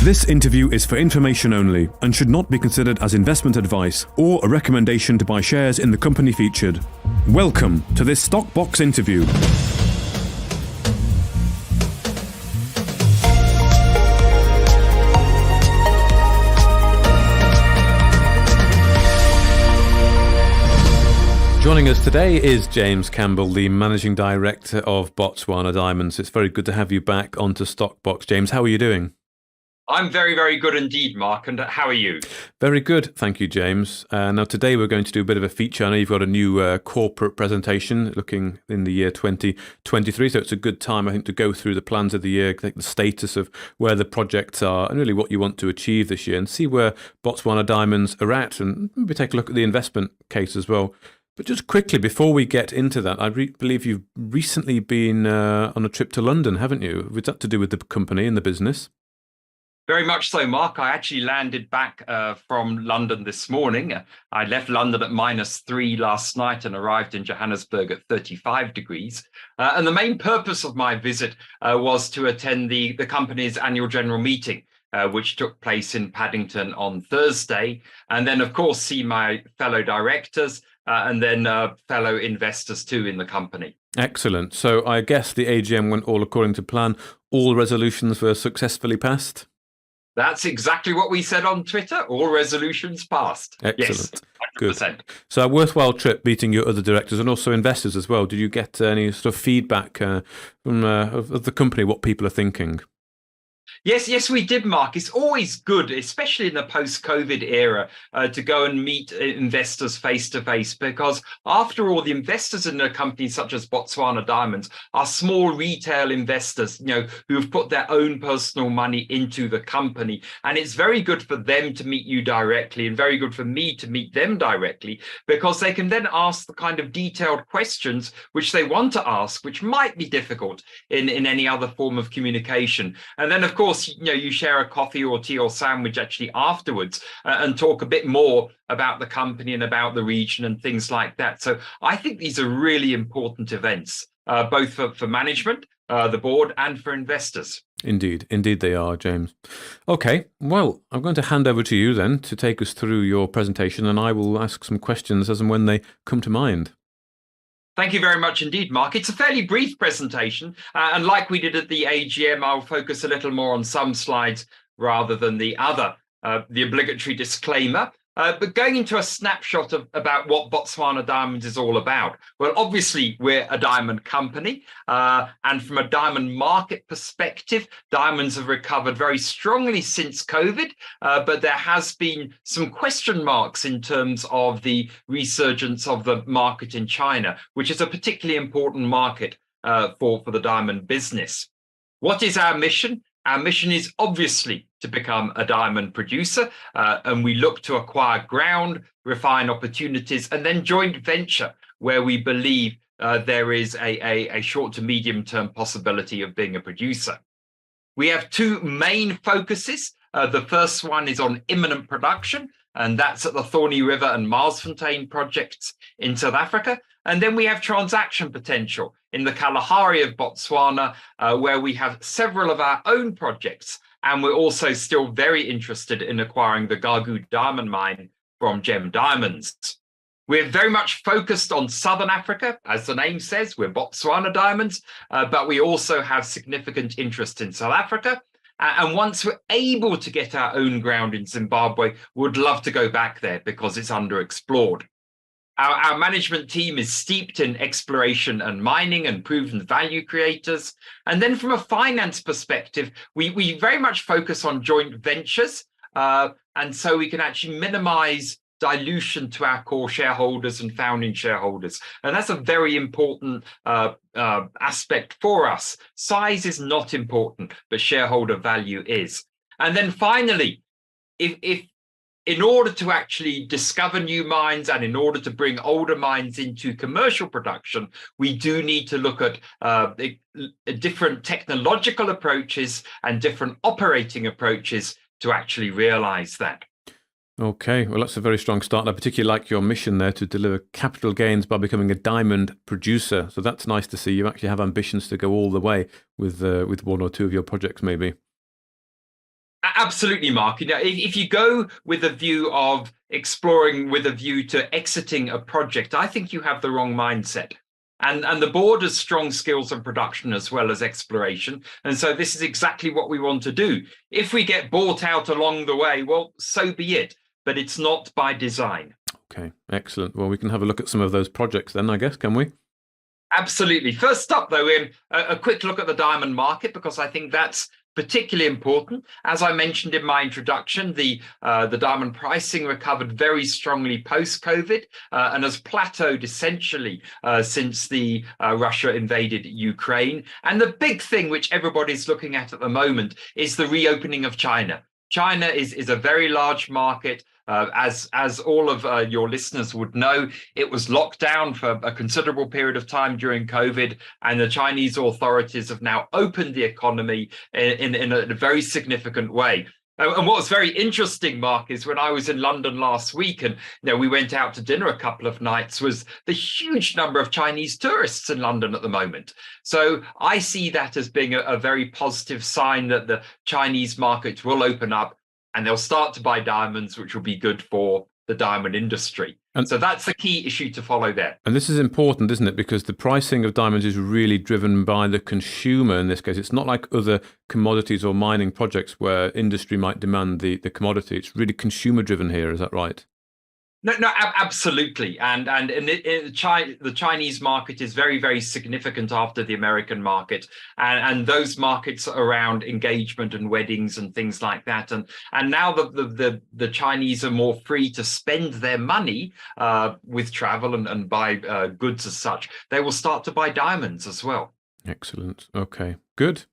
This interview is for information only and should not be considered as investment advice or a recommendation to buy shares in the company featured. Welcome to this Stock Box interview. Joining us today is James Campbell, the Managing Director of Botswana Diamonds. It's very good to have you back onto Stock Box. James, how are you doing? I'm very, very good indeed, Mark. And how are you? Very good. Thank you, James. Now, today we're going to do a bit of a feature. I know you've got a new corporate presentation looking in the year 2023. So it's a good time, I think, to go through the plans of the year, the status of where the projects are and really what you want to achieve this year and see where Botswana Diamonds are at and maybe take a look at the investment case as well. But just quickly, before we get into that, I believe you've recently been on a trip to London, haven't you? Was that to do with the company and the business? Very much so, Mark. I actually landed back from London this morning. I left London at -3 last night and arrived in Johannesburg at 35 degrees. And the main purpose of my visit was to attend the company's annual general meeting, which took place in Paddington on Thursday. And then, of course, see my fellow directors and then fellow investors too in the company. Excellent. So I guess the AGM went all according to plan. All resolutions were successfully passed? That's exactly what we said on Twitter. All resolutions passed. Excellent. Yes, 100%. Good. So a worthwhile trip meeting your other directors and also investors as well. Did you get any sort of feedback from of the company, what people are thinking? Yes, we did, Mark. It's always good, especially in the post-COVID era, to go and meet investors face to face, because after all, the investors in a company such as Botswana Diamonds are small retail investors, who have put their own personal money into the company. And it's very good for them to meet you directly and very good for me to meet them directly, because they can then ask the kind of detailed questions which they want to ask, which might be difficult in any other form of communication. And then, of course, you share a coffee or tea or sandwich actually afterwards and talk a bit more about the company and about the region and things like that. So I think these are really important events, both for management, the board, and for investors. Indeed they are, James. Okay, well, I'm going to hand over to you then to take us through your presentation, and I will ask some questions as and when they come to mind. Thank you very much indeed, Mark. It's a fairly brief presentation, and like we did at the AGM, I'll focus a little more on some slides rather than the other, the obligatory disclaimer. But going into a snapshot about what Botswana Diamonds is all about. Well, obviously, we're a diamond company, and from a diamond market perspective, diamonds have recovered very strongly since COVID, but there has been some question marks in terms of the resurgence of the market in China, which is a particularly important market for the diamond business. What is our mission? Our mission is obviously to become a diamond producer, and we look to acquire ground, refine opportunities, and then joint venture where we believe there is a short to medium term possibility of being a producer. We have two main focuses. The first one is on imminent production, and that's at the Thorney River and Marsfontaine projects in South Africa. And then we have transaction potential in the Kalahari of Botswana, where we have several of our own projects. And we're also still very interested in acquiring the Ghaghoo diamond mine from Gem Diamonds. We're very much focused on Southern Africa. As the name says, we're Botswana Diamonds, but we also have significant interest in South Africa. And once we're able to get our own ground in Zimbabwe, we'd love to go back there because it's underexplored. Our management team is steeped in exploration and mining and proven value creators. And then from a finance perspective, we very much focus on joint ventures. And so we can actually minimize dilution to our core shareholders and founding shareholders. And that's a very important aspect for us. Size is not important, but shareholder value is. And then finally, if in order to actually discover new mines and in order to bring older mines into commercial production, we do need to look at different technological approaches and different operating approaches to actually realize that. Okay, well, that's a very strong start. I particularly like your mission there to deliver capital gains by becoming a diamond producer. So that's nice to see. You actually have ambitions to go all the way with one or two of your projects, maybe. Absolutely, Mark. If you go with a view of exploring with a view to exiting a project, I think you have the wrong mindset. And the board has strong skills on production as well as exploration. And so this is exactly what we want to do. If we get bought out along the way, well, so be it. But it's not by design. Okay, excellent. Well, we can have a look at some of those projects then, I guess, can we? Absolutely. First up, though, in a quick look at the diamond market, because I think that's particularly important. As I mentioned in my introduction, the diamond pricing recovered very strongly post-COVID and has plateaued essentially since the Russia invaded Ukraine. And the big thing which everybody's looking at the moment is the reopening of China. China is a very large market. As all of your listeners would know, it was locked down for a considerable period of time during COVID, and the Chinese authorities have now opened the economy in a very significant way. And what was very interesting, Mark, is when I was in London last week and we went out to dinner a couple of nights, was the huge number of Chinese tourists in London at the moment. So I see that as being a very positive sign that the Chinese market will open up and they'll start to buy diamonds, which will be good for the diamond industry. And so that's the key issue to follow there. And this is important, isn't it? Because the pricing of diamonds is really driven by the consumer in this case. It's not like other commodities or mining projects where industry might demand the commodity. It's really consumer driven here. Is that right? No, absolutely. And the Chinese market is very, very significant after the American market. And those markets around engagement and weddings and things like that. And now the Chinese are more free to spend their money with travel and buy goods as such. They will start to buy diamonds as well. Excellent. Okay, good.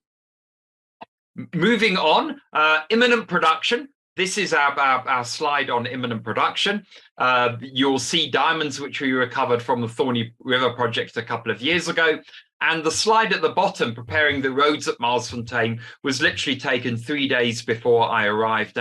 Moving on, imminent production. This is our slide on imminent production. You'll see diamonds which we recovered from the Thorney River project a couple of years ago. And the slide at the bottom, preparing the roads at Marsfontaine, was literally taken 3 days before I arrived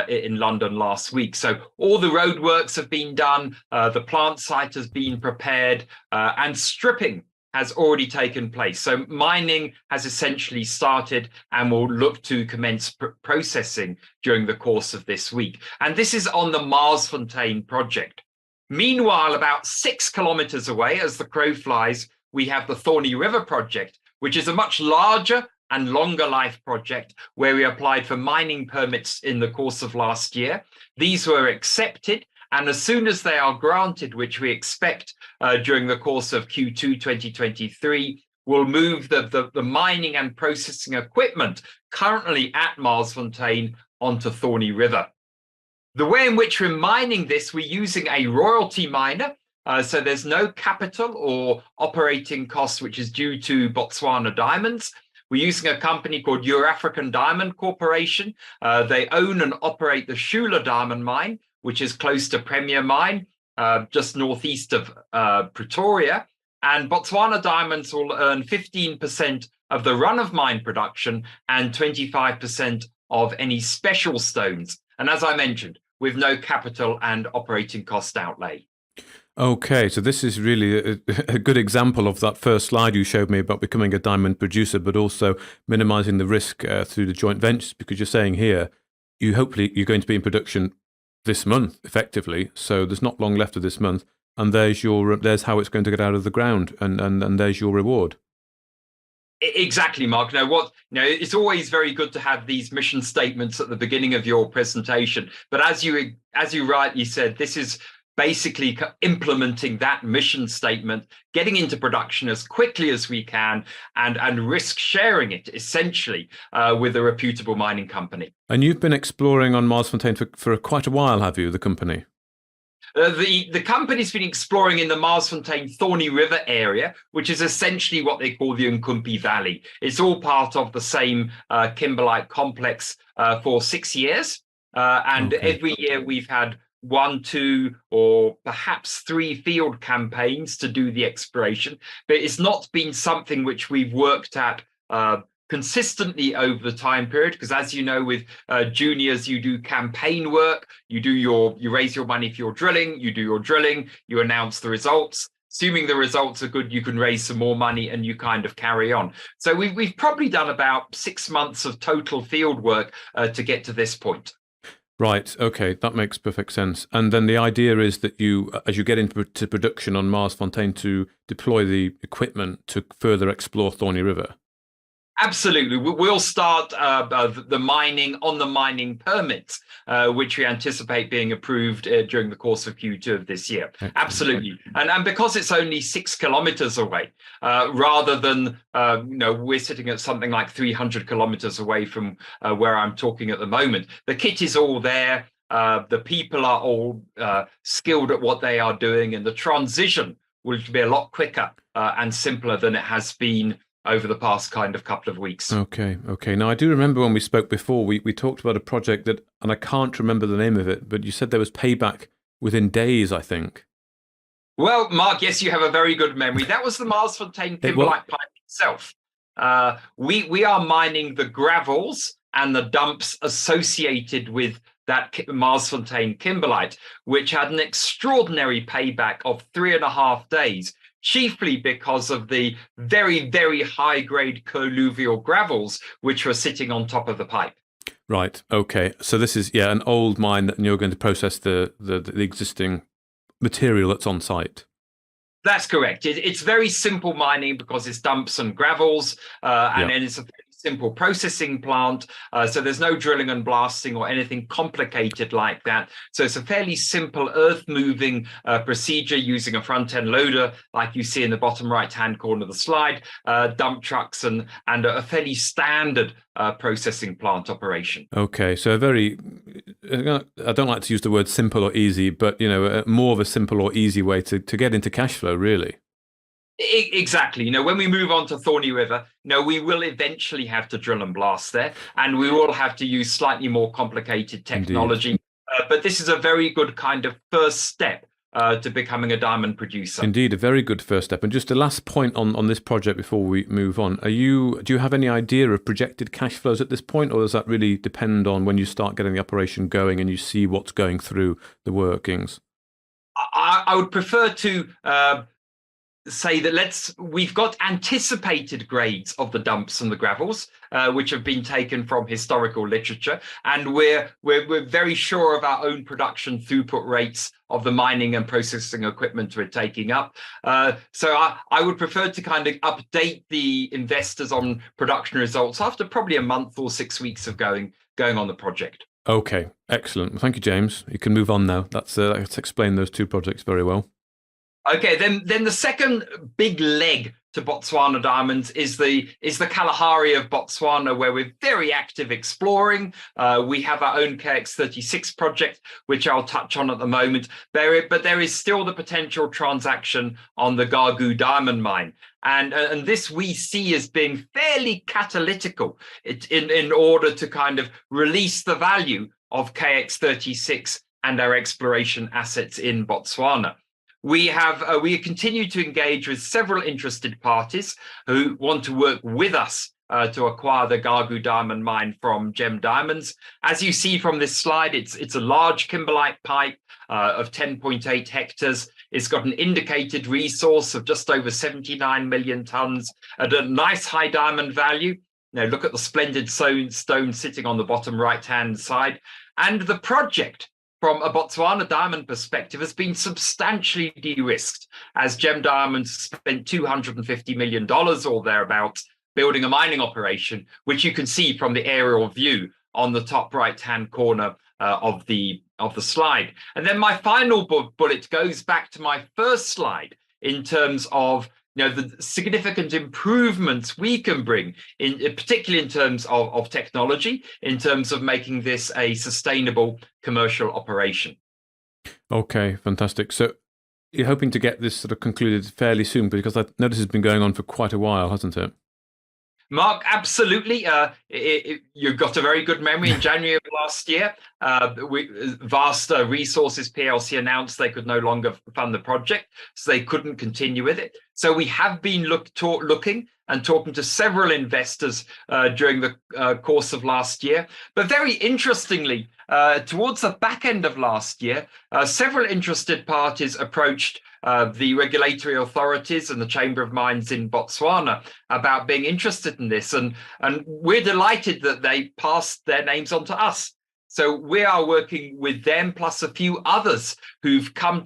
in London last week. So all the road works have been done, the plant site has been prepared, and stripping has already taken place. So mining has essentially started and will look to commence processing during the course of this week. And this is on the Marsfontaine project. Meanwhile, about 6 kilometers away, as the crow flies, we have the Thorney River project, which is a much larger and longer life project where we applied for mining permits in the course of last year. These were accepted. And as soon as they are granted, which we expect during the course of Q2 2023, we'll move the mining and processing equipment currently at Marsfontaine onto Thorney River. The way in which we're mining this, we're using a royalty miner. So there's no capital or operating costs, which is due to Botswana Diamonds. We're using a company called Eurafrican Diamond Corporation. They own and operate the Shula Diamond Mine, which is close to Premier Mine, just northeast of Pretoria. And Botswana Diamonds will earn 15% of the run-of-mine production and 25% of any special stones. And as I mentioned, with no capital and operating cost outlay. Okay, so this is really a good example of that first slide you showed me about becoming a diamond producer, but also minimizing the risk through the joint ventures, because you're saying here, hopefully you're going to be in production this month, effectively. So there's not long left of this month, and there's how it's going to get out of the ground, and there's your reward. Exactly, Mark. It's always very good to have these mission statements at the beginning of your presentation. But as you rightly said, this is basically implementing that mission statement, getting into production as quickly as we can, and risk sharing it essentially with a reputable mining company. And you've been exploring on Marsfontaine for quite a while, have you, the company? The company's been exploring in the Marsfontaine Thorney River area, which is essentially what they call the Nkumpi Valley. It's all part of the same kimberlite complex for 6 years. And every year we've had 1, 2, or perhaps 3 field campaigns to do the exploration, but it's not been something which we've worked at consistently over the time period, because as you know, with juniors, you do campaign work, you raise your money for your drilling, you do your drilling, you announce the results. assuming the results are good, you can raise some more money and you kind of carry on. So we've probably done about 6 months of total field work to get to this point. Right. Okay, that makes perfect sense. And then the idea is that you, as you get into production on Marsfontaine, to deploy the equipment to further explore Thorney River. Absolutely. We'll start the mining on the mining permits, which we anticipate being approved during the course of Q2 of this year. Excellent. Absolutely. And because it's only 6 kilometers away, rather than, we're sitting at something like 300 kilometers away from where I'm talking at the moment, the kit is all there. The people are all skilled at what they are doing, and the transition will be a lot quicker and simpler than it has been over the past kind of couple of weeks. Okay. Now, I do remember when we spoke before, we talked about a project that, and I can't remember the name of it, but you said there was payback within days, I think. Well, Mark, yes, you have a very good memory. That was the Marsfontaine kimberlite pipe itself. We are mining the gravels and the dumps associated with that Marsfontaine kimberlite, which had an extraordinary payback of 3.5 days, chiefly because of the very, very high-grade colluvial gravels which were sitting on top of the pipe. Right. Okay. So this is an old mine, and you're going to process the existing material that's on site. That's correct. It's very simple mining because it's dumps and gravels, and then it's a simple processing plant. So there's no drilling and blasting or anything complicated like that. So it's a fairly simple earth moving procedure using a front end loader, like you see in the bottom right hand corner of the slide, dump trucks and a fairly standard processing plant operation. Okay, so a very, I don't like to use the word simple or easy, but more of a simple or easy way to get into cash flow, really. Exactly. When we move on to Thorney River, we will eventually have to drill and blast there, and we will have to use slightly more complicated technology. But this is a very good kind of first step to becoming a diamond producer. Indeed, a very good first step. And just a last point on this project before we move on. Do you have any idea of projected cash flows at this point, or does that really depend on when you start getting the operation going and you see what's going through the workings? I would prefer to say that we've got anticipated grades of the dumps and the gravels, which have been taken from historical literature, and we're very sure of our own production throughput rates of the mining and processing equipment we're taking up. So I would prefer to kind of update the investors on production results after probably a month or 6 weeks of going on the project. Okay, excellent. Well, thank you, James. You can move on now. That's explained those two projects very well. Okay, then the second big leg to Botswana Diamonds is the Kalahari of Botswana, where we're very active exploring. We have our own KX36 project, which I'll touch on at the moment. But there is still the potential transaction on the Ghaghoo diamond mine. And this we see as being fairly catalytical in order to kind of release the value of KX36 and our exploration assets in Botswana. We continue to engage with several interested parties who want to work with us to acquire the Ghaghoo diamond mine from Gem Diamonds. As you see from this slide, it's a large kimberlite pipe of 10.8 hectares. It's got an indicated resource of just over 79 million tons at a nice high diamond value. Now look at the splendid stone sitting on the bottom right-hand side. And the project, from a Botswana diamond perspective, has been substantially de-risked, as Gem Diamonds spent $250 million or thereabouts building a mining operation, which you can see from the aerial view on the top right-hand corner of the slide. And then my final bullet goes back to my first slide in terms of the significant improvements we can bring, particularly in terms of technology, in terms of making this a sustainable commercial operation. Okay, fantastic. So you're hoping to get this sort of concluded fairly soon, because I know this has been going on for quite a while, hasn't it? Mark, absolutely. You've got a very good memory. In January of last year, Vast Resources PLC announced they could no longer fund the project, so they couldn't continue with it. So we have been looking and talking to several investors during the course of last year. But very interestingly, towards the back end of last year, several interested parties approached the regulatory authorities and the Chamber of Mines in Botswana about being interested in this. And we're delighted that they passed their names on to us. So we are working with them, plus a few others who've come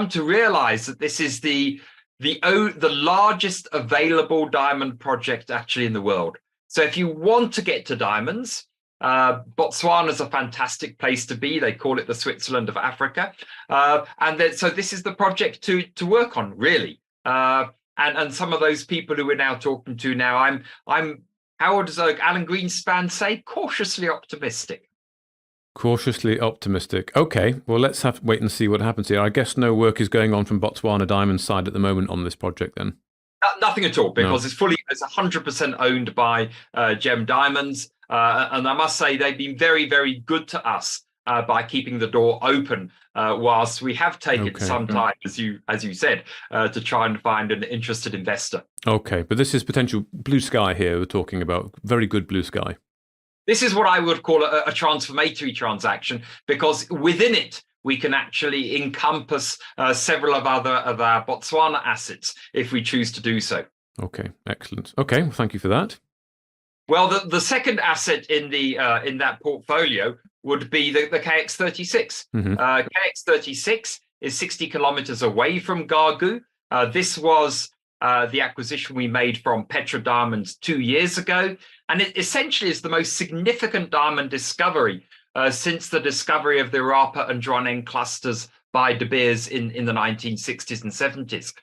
to realize that this is the largest available diamond project actually in the world. So if you want to get to diamonds, Botswana is a fantastic place to be. They call it the Switzerland of Africa. So this is the project to work on, really. And some of those people who we're now talking to now, I'm how does Alan Greenspan say? Cautiously optimistic. Cautiously optimistic. Okay, well, let's wait and see what happens here. I guess no work is going on from Botswana Diamonds side at the moment on this project then? Nothing at all, because it's 100% owned by Gem Diamonds. And I must say they've been very, very good to us by keeping the door open whilst we have taken some time, as you said, to try and find an interested investor. Okay, but this is potential blue sky here we're talking about, very good blue sky. This is what I would call a transformatory transaction, because within it, we can actually encompass several of our Botswana assets if we choose to do so. Okay, excellent. Okay, well, thank you for that. Well, the second asset in that portfolio would be the KX36. Mm-hmm. KX36 is 60 kilometers away from Ghaghoo. This was the acquisition we made from Petra Diamonds 2 years ago. And it essentially is the most significant diamond discovery since the discovery of the Rapa and Droneng clusters by De Beers in the 1960s and 70s.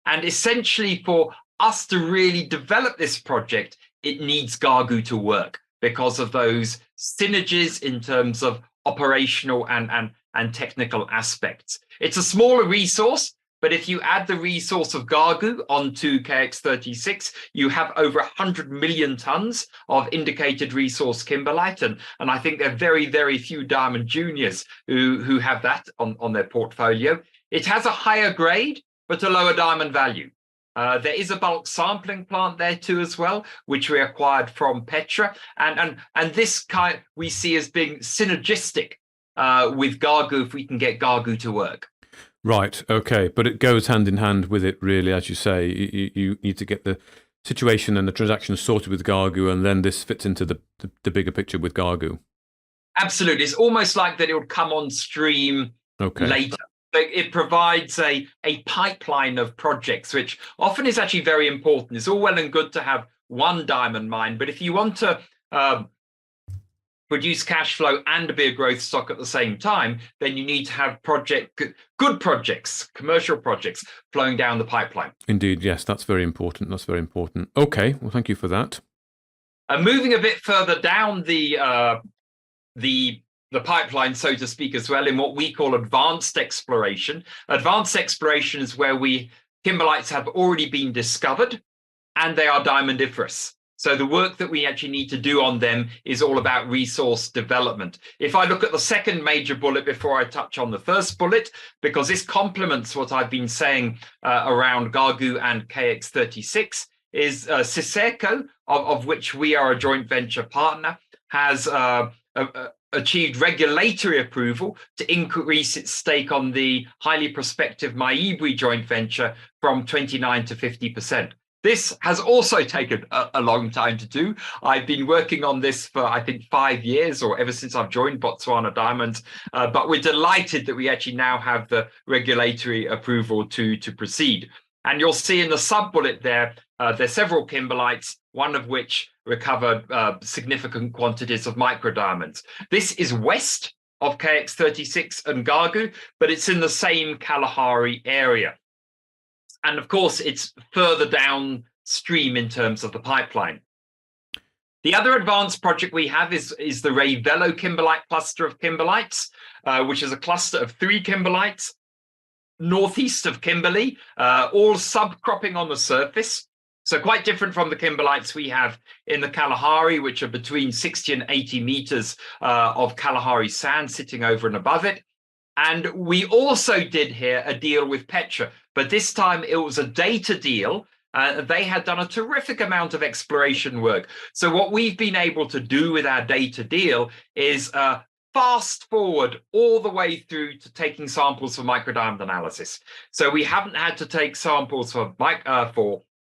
And essentially, for us to really develop this project, it needs Ghaghoo to work because of those synergies in terms of operational and technical aspects. It's a smaller resource, but if you add the resource of Ghaghoo onto KX36, you have over 100 million tons of indicated resource kimberlite. And I think there are very, very few diamond juniors who have that on their portfolio. It has a higher grade, but a lower diamond value. There is a bulk sampling plant there too as well, which we acquired from Petra. And this kind we see as being synergistic with Ghaghoo if we can get Ghaghoo to work. Right, okay, but it goes hand in hand with it, really, as you say. You need to get the situation and the transaction sorted with Ghaghoo, and then this fits into the bigger picture with Ghaghoo. Absolutely. It's almost like that it will come on stream later. It provides a pipeline of projects, which often is actually very important. It's all well and good to have one diamond mine, but if you want to produce cash flow and be a growth stock at the same time, then you need to have good projects, commercial projects flowing down the pipeline. Indeed, yes, that's very important. That's very important. Okay, well, thank you for that. Moving a bit further down the pipeline, so to speak, as well, in what we call advanced exploration. Advanced exploration is where kimberlites have already been discovered and they are diamondiferous. So the work that we actually need to do on them is all about resource development. If I look at the second major bullet before I touch on the first bullet, because this complements what I've been saying around Ghaghoo and KX36, is Siseko, of which we are a joint venture partner, has achieved regulatory approval to increase its stake on the highly prospective Maibwe joint venture from 29 to 50%. This has also taken a long time to do. I've been working on this for, I think, 5 years, or ever since I've joined Botswana Diamonds. But we're delighted that we actually now have the regulatory approval to proceed. And you'll see in the sub-bullet there's several kimberlites, one of which recovered significant quantities of microdiamonds. This is west of KX36 and Ghaghoo, but it's in the same Kalahari area. And of course, it's further downstream in terms of the pipeline. The other advanced project we have is the Ray-Velo kimberlite cluster of kimberlites, which is a cluster of 3 kimberlites northeast of Kimberley, all subcropping on the surface. So quite different from the kimberlites we have in the Kalahari, which are between 60 and 80 meters of Kalahari sand sitting over and above it. And we also did here a deal with Petra, but this time it was a data deal They had done a terrific amount of exploration work. So what we've been able to do with our data deal is fast forward all the way through to taking samples for microdiamond analysis. So we haven't had to take samples for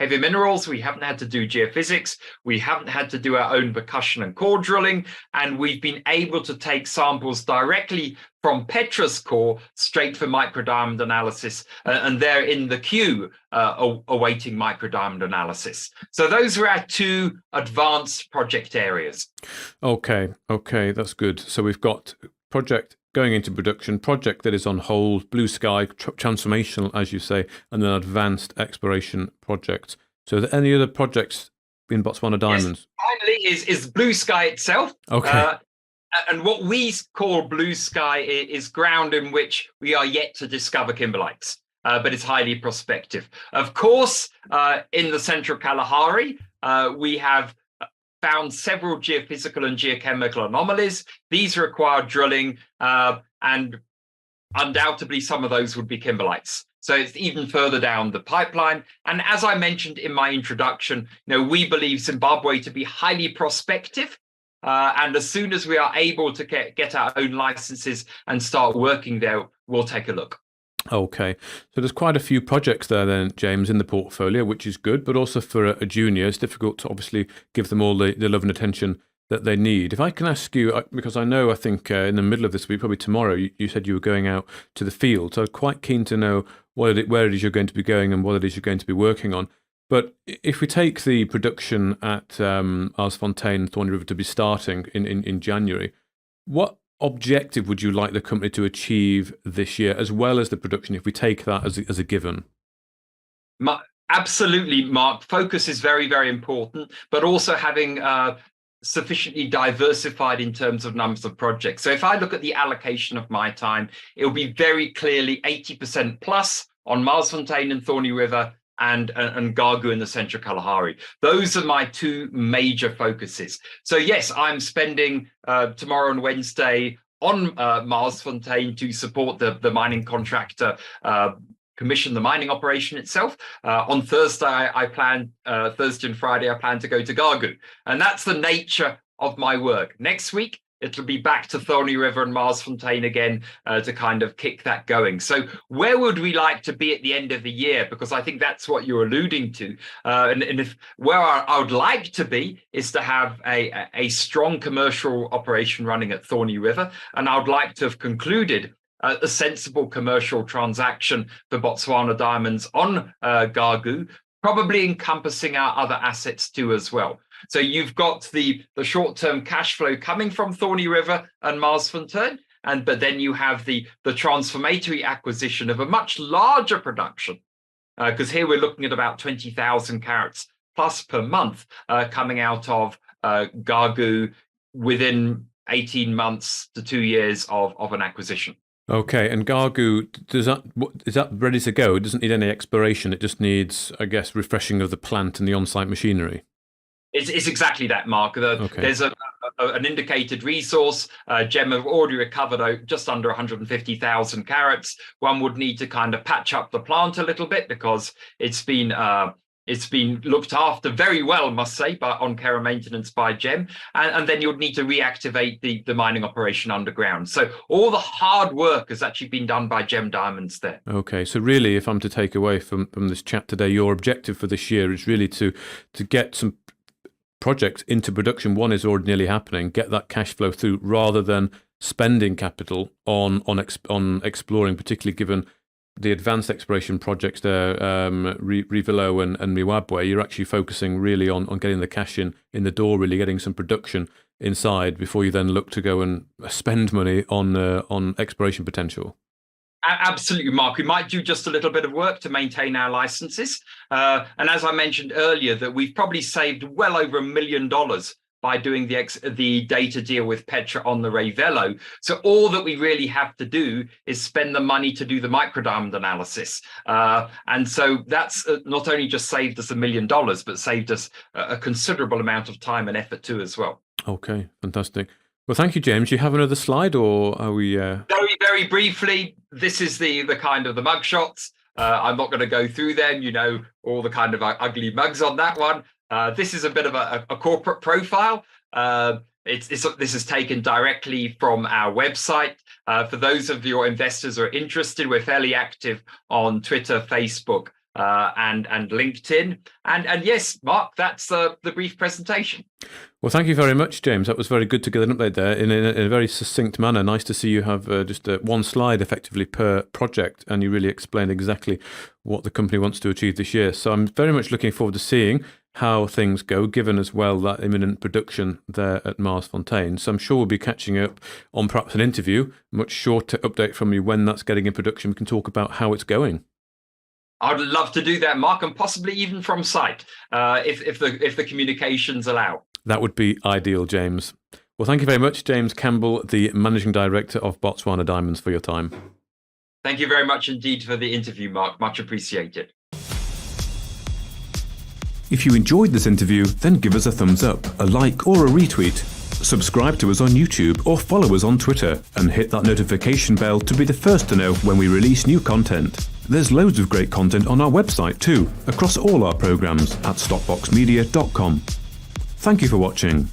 heavy minerals. We haven't had to do geophysics. We haven't had to do our own percussion and core drilling. And we've been able to take samples directly from Petra's core straight for microdiamond analysis. And they're in the queue awaiting microdiamond analysis. So those are our two advanced project areas. Okay, that's good. So we've got project going into production, project that is on hold, blue sky, transformational, as you say, and then advanced exploration projects. So are there any other projects in Botswana Diamonds? Yes, finally is blue sky itself. Okay. And what we call blue sky is ground in which we are yet to discover kimberlites, but it's highly prospective. Of course, in the central Kalahari, we have found several geophysical and geochemical anomalies. These require drilling, and undoubtedly some of those would be kimberlites. So it's even further down the pipeline. And as I mentioned in my introduction, we believe Zimbabwe to be highly prospective. And as soon as we are able to get our own licenses and start working there, we'll take a look. Okay, so there's quite a few projects there then, James, in the portfolio, which is good, but also for a junior, it's difficult to obviously give them all the love and attention that they need. If I can ask you, because I think in the middle of this week, probably tomorrow, you said you were going out to the field, so I'm quite keen to know where it is you're going to be going and what it is you're going to be working on. But if we take the production at Marsfontaine and Thorney River to be starting in January, what objective would you like the company to achieve this year, as well as the production, if we take that as a given? Absolutely, Mark. Focus is very, very important, but also having sufficiently diversified in terms of numbers of projects. So if I look at the allocation of my time, it will be very clearly 80% plus on Marsfontaine and Thorney River and Ghaghoo in the Central Kalahari. Those are my two major focuses. So yes, I'm spending tomorrow and Wednesday on Marsfontaine to support the mining contractor commission the mining operation itself. On Thursday, Thursday and Friday, I plan to go to Ghaghoo. And that's the nature of my work. Next week, it'll be back to Thorney River and Marsfontaine again to kind of kick that going. So where would we like to be at the end of the year? Because I think that's what you're alluding to. Where I would like to be is to have a strong commercial operation running at Thorney River. And I would like to have concluded a sensible commercial transaction for Botswana Diamonds on Ghaghoo, probably encompassing our other assets too as well. So you've got the short-term cash flow coming from Thorney River and Marsfontaine, but then you have the transformatory acquisition of a much larger production, because here we're looking at about 20,000 carats plus per month coming out of Ghaghoo within 18 months to 2 years of an acquisition. Okay, and Ghaghoo, is that ready to go? It doesn't need any exploration. It just needs, I guess, refreshing of the plant and the on-site machinery. It's exactly that, Mark. There's an indicated resource. GEM have already recovered just under 150,000 carats. One would need to kind of patch up the plant a little bit because it's been looked after very well, must say, on care and maintenance by GEM. And then you'd need to reactivate the mining operation underground. So all the hard work has actually been done by GEM Diamonds there. Okay, so really, if I'm to take away from this chat today, your objective for this year is really to get some projects into production. One is already nearly happening, get that cash flow through rather than spending capital on exploring, particularly given the advanced exploration projects there, Rivelo and Miwabwe. You're actually focusing really on getting the cash in the door, really getting some production inside before you then look to go and spend money on exploration potential. Absolutely, Mark. We might do just a little bit of work to maintain our licenses. And as I mentioned earlier, that we've probably saved well over $1 million by doing the data deal with Petra on the Rivelo. So all that we really have to do is spend the money to do the microdiamond analysis. And so that's not only just saved us $1 million, but saved us a considerable amount of time and effort too as well. Okay, fantastic. Well, thank you, James. Do you have another slide, or are we? Very, very briefly, this is the kind of the mugshots. I'm not going to go through them, all the kind of ugly mugs on that one. This is a bit of a corporate profile. This is taken directly from our website. For those of your investors who are interested, we're fairly active on Twitter, Facebook, and LinkedIn. And yes, Mark, that's the brief presentation. Well, thank you very much, James. That was very good to get an update there in a very succinct manner. Nice to see you have just one slide effectively per project, and you really explained exactly what the company wants to achieve this year. So I'm very much looking forward to seeing how things go, given as well that imminent production there at Marsfontaine. So I'm sure we'll be catching up on perhaps an interview, much shorter update from you when that's getting in production. We can talk about how it's going. I'd love to do that, Mark, and possibly even from site, if the communications allow. That would be ideal, James. Well, thank you very much, James Campbell, the Managing Director of Botswana Diamonds, for your time. Thank you very much indeed for the interview, Mark. Much appreciated. If you enjoyed this interview, then give us a thumbs up, a like or a retweet. Subscribe to us on YouTube or follow us on Twitter and hit that notification bell to be the first to know when we release new content. There's loads of great content on our website too, across all our programs at stopboxmedia.com. Thank you for watching.